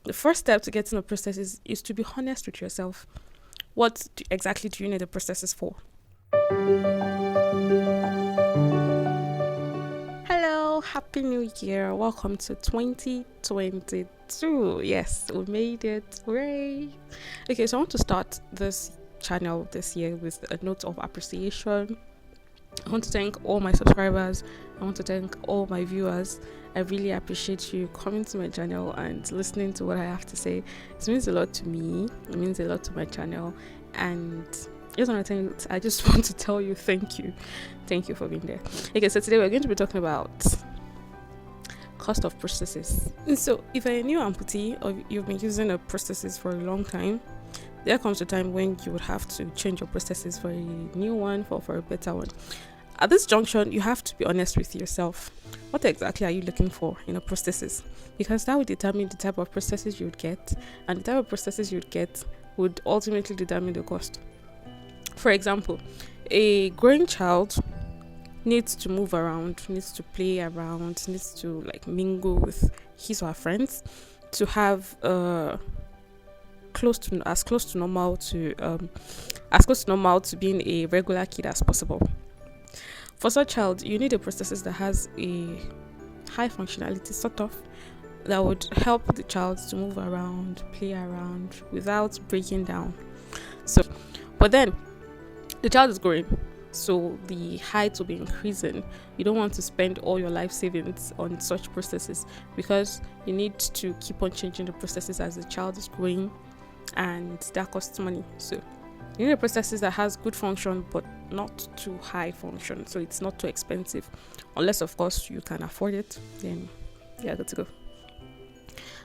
the first step to getting a prosthesis is to be honest with yourself. Exactly do you need a prosthesis for? Hello, happy new year. Welcome to 2022. Yes, we made it. Hooray. Okay, so I want to start this channel this year with a note of appreciation. I want to thank all my subscribers. I want to thank all my viewers. I really appreciate you coming to my channel and listening to what I have to say. It means a lot to me. It means a lot to my channel. And I just want to tell you thank you. Thank you for being there. Okay, so today we're going to be talking about cost of prosthesis. And so if you're a new amputee or you've been using a prosthesis for a long time, there comes a time when you would have to change your prosthesis for a new one or for a better one. At this junction, you have to be honest with yourself. What exactly are you looking for in a prosthesis? Because that would determine the type of prosthesis you would get, and the type of prosthesis you would get would ultimately determine the cost. For example, a growing child needs to move around, needs to play around, needs to mingle with his or her friends to have as close to normal to being a regular kid as possible. For such child, you need a prosthesis that has a high functionality sort of that would help the child to move around, play around without breaking down. But then the child is growing, so the height will be increasing. You don't want to spend all your life savings on such prosthesis because you need to keep on changing the prosthesis as the child is growing, and that costs money. So you need a prosthesis that has good function but not too high function, so it's not too expensive, unless of course you can afford it. Then yeah, good to go.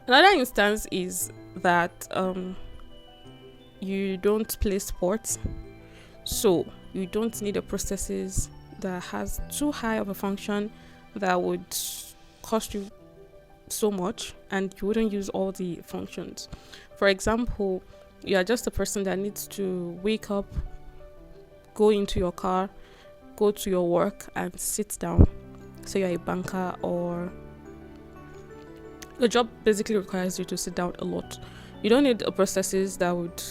Another instance is that you don't play sports, so you don't need a prosthesis that has too high of a function that would cost you so much and you wouldn't use all the functions. For example, you are just a person that needs to wake up, go into your car, go to your work and sit down. So you're a banker, or your job basically requires you to sit down a lot. You don't need a prosthesis that would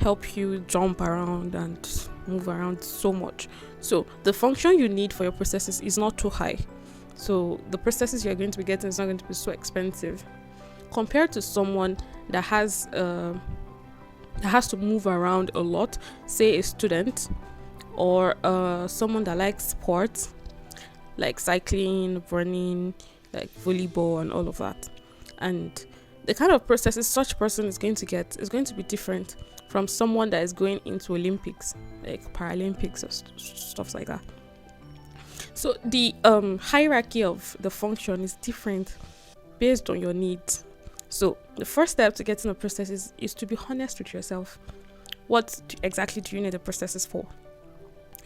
help you jump around and move around so much. So the function you need for your prosthesis is not too high. So the prosthesis you're going to be getting is not going to be so expensive compared to someone that has to move around a lot, say a student or someone that likes sports like cycling, running, like volleyball and all of that. And the kind of prosthesis such person is going to get is going to be different from someone that is going into Olympics, like Paralympics or stuff like that. So the hierarchy of the function is different based on your needs. So the first step to getting a prosthesis is to be honest with yourself. Exactly do you need a prosthesis for?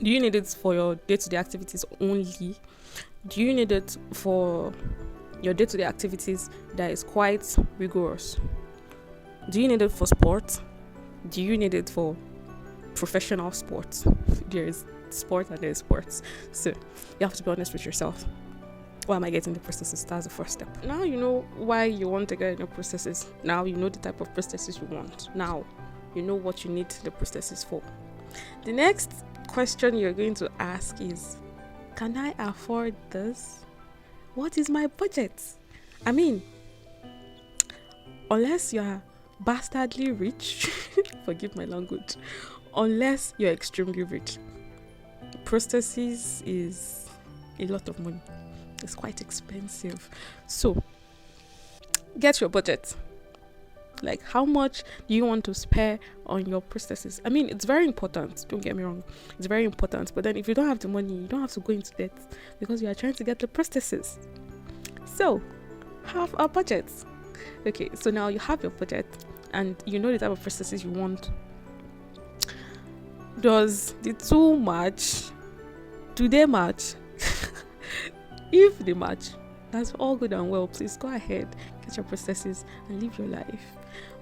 Do you need it for your day-to-day activities only? Do you need it for your day-to-day activities that is quite rigorous? Do you need it for sports? Do you need it for professional sports? There is sport and there is sports. So you have to be honest with yourself. Why am I getting the prosthesis? That's the first step. Now you know why you want to get a prosthesis. Now you know the type of prosthesis you want. Now you know what you need the prosthesis for. The next question you're going to ask is, can I afford this? What is my budget? I mean, unless you're bastardly rich, forgive my language, unless you're extremely rich, prosthesis is a lot of money. It's quite expensive. So get your budget. Like, how much do you want to spare on your prosthesis? I mean, it's very important, don't get me wrong, it's very important, but then if you don't have the money, you don't have to go into debt because you are trying to get the prosthesis. So have a budget. Okay, so now you have your budget and you know the type of prosthesis you want. Does the two match? Do they match? If they match, that's all good and well. Please go ahead, get your prosthesis and live your life.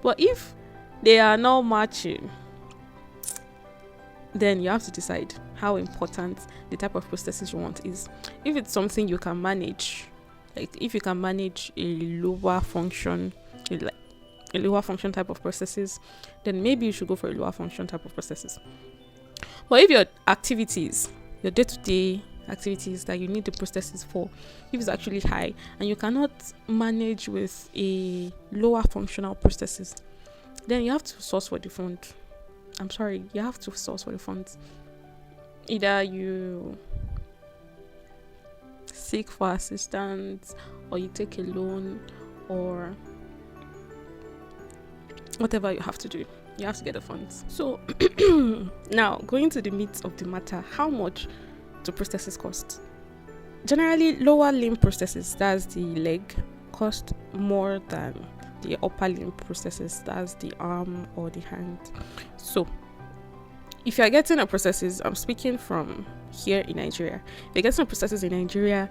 But if they are not matching, then you have to decide how important the type of prosthesis you want is. If it's something you can manage, like if you can manage a lower function, a lower function type of prosthesis, then maybe you should go for a lower function type of prosthesis. But if your activities, your day-to-day activities that you need the prosthesis for, if it's actually high and you cannot manage with a lower functional prosthesis, then you have to source for the fund. I'm sorry, you have to source for the funds. Either you seek for assistance, or you take a loan, or whatever you have to do. You have to get the funds. So now going to the meat of the matter, how much do prosthesis cost? Generally, lower limb prosthesis, that's the leg, cost more than the upper limb prosthesis, that's the arm or the hand. So if you're getting a prosthesis, I'm speaking from here in Nigeria, if you're getting a prosthesis in Nigeria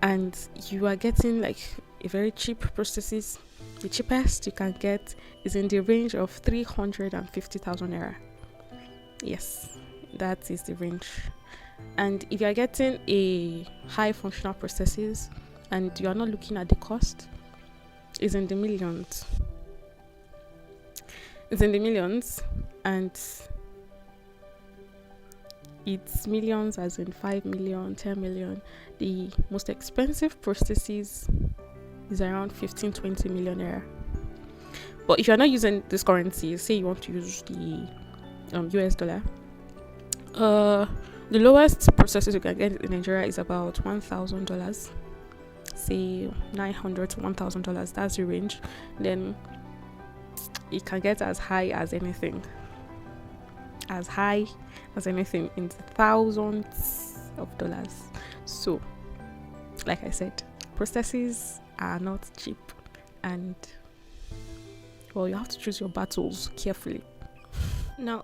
and you are getting like a very cheap prosthesis, the cheapest you can get is in the range of 350,000 naira. Yes, that is the range. And if you are getting a high functional prosthesis and you are not looking at the cost, it's in the millions. It's in the millions, and it's millions as in 5 million, 10 million. The most expensive prosthesis is around 15-20 million naira. But if you're not using this currency, say you want to use the US dollar, the lowest prosthesis you can get in Nigeria is about $1,000, say $900 to $1,000. That's the range. Then it can get as high as anything, in the thousands of dollars. So, like I said, prostheses are not cheap, and well, you have to choose your battles carefully. Now,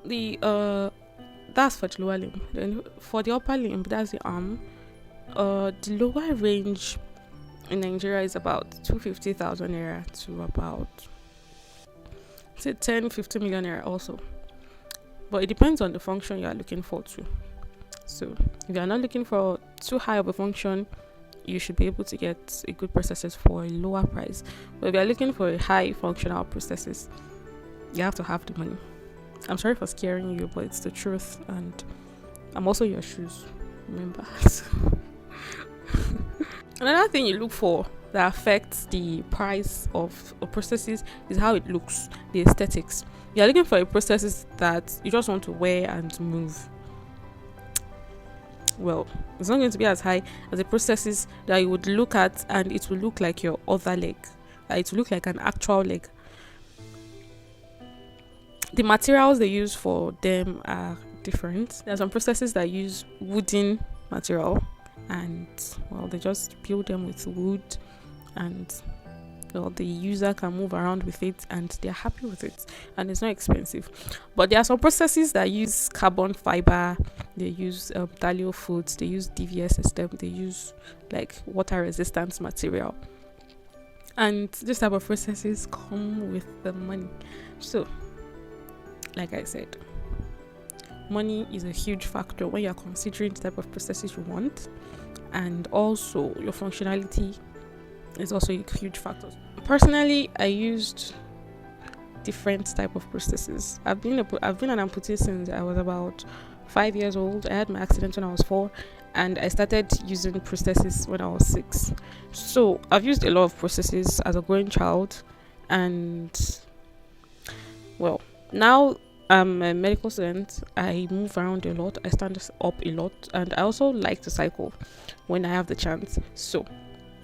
that's for the lower limb. Then for the upper limb, that's the arm. The lower range in Nigeria is about 250,000 naira to about, say, 10-15 million naira also. But it depends on the function you are looking for too. So if you are not looking for too high of a function, you should be able to get a good prosthesis for a lower price. But if you are looking for a high functional prosthesis, you have to have the money. I'm sorry for scaring you, but it's the truth, and I'm also your shoes, remember. Another thing you look for that affects the price of a prosthesis is how it looks, the aesthetics. You're looking for a prosthesis that you just want to wear and move. Well, it's not going to be as high as a prosthesis that you would look at and it will look like your other leg. It will look like an actual leg. The materials they use for them are different. There are some prostheses that use wooden material, and well, they just build them with wood, and well, the user can move around with it and they're happy with it, and it's not expensive. But there are some prostheses that use carbon fiber, they use Dalio foods, they use DVS system, they use like water resistance material, and this type of prostheses come with the money. So like I said, money is a huge factor when you're considering the type of prosthesis you want, and also your functionality is also a huge factor. Personally, I used different type of prosthesis. I've been an amputee since I was about 5 years old. I had my accident when I was 4, and I started using prosthesis when I was 6. So I've used a lot of prosthesis as a growing child, and well, now I'm a medical student. I move around a lot, I stand up a lot, and I also like to cycle when I have the chance. So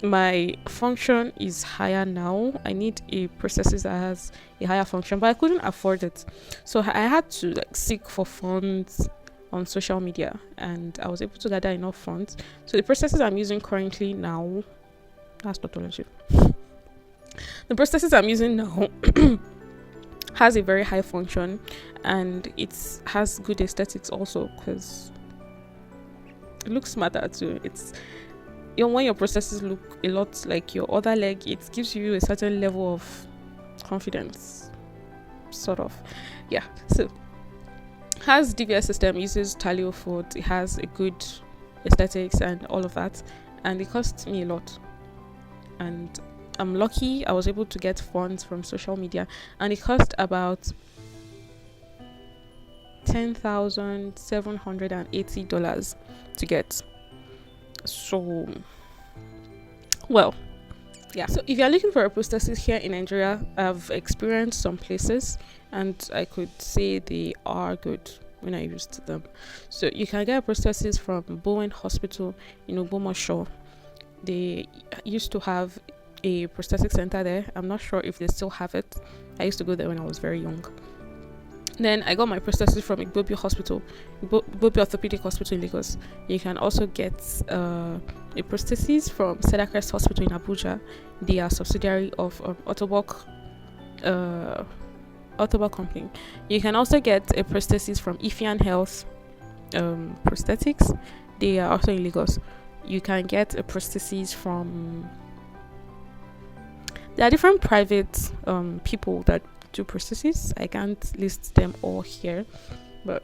my function is higher now. I need a prosthesis that has a higher function, but I couldn't afford it, so I had to seek for funds on social media, and I was able to gather enough funds. So the prosthesis I'm using currently now, that's not ownership. The prosthesis I'm using now has a very high function, and it has good aesthetics also, because it looks smarter too. It's when your prosthesis look a lot like your other leg, it gives you a certain level of confidence, sort of. Yeah. So has DVS system, uses Talio food, it has a good aesthetics and all of that, and it cost me a lot, and I'm lucky I was able to get funds from social media, and it cost about $10,780 to get. So, well, yeah. So if you're looking for a prosthesis here in Nigeria, I've experienced some places, and I could say they are good when I used them. So you can get a prosthesis from Bowen Hospital in Ogbomoso. They used to have a prosthetic center there. I'm not sure if they still have it. I used to go there when I was very young. Then I got my prosthesis from Igbobi Hospital, Igbobi Orthopedic Hospital in Lagos. You can also get a prosthesis from Cedar Hospital in Abuja. They are subsidiary of Autobok company. You can also get a prosthesis from Ifian Health Prosthetics. They are also in Lagos. You can get a prosthesis from... There are different private people that do prosthesis. I can't list them all here, but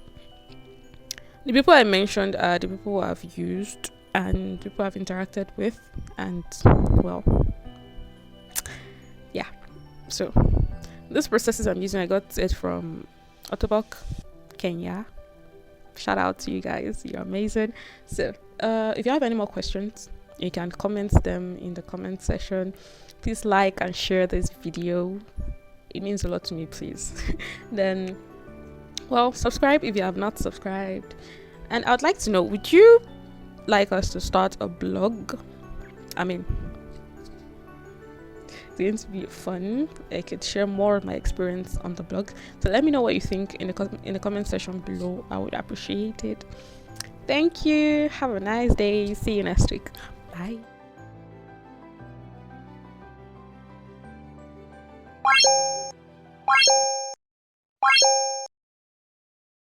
the people I mentioned are the people I've used and people I've interacted with, and well, yeah. So this prosthesis I'm using, I got it from Autobok, Kenya. Shout out to you guys, you're amazing. So if you have any more questions, you can comment them in the comment section. Please like and share this video. It means a lot to me, please. Then, well, subscribe if you have not subscribed. And I would like to know, would you like us to start a blog? I mean, it's going to be fun. I could share more of my experience on the blog. So let me know what you think in the comment section below. I would appreciate it. Thank you. Have a nice day. See you next week. Bye.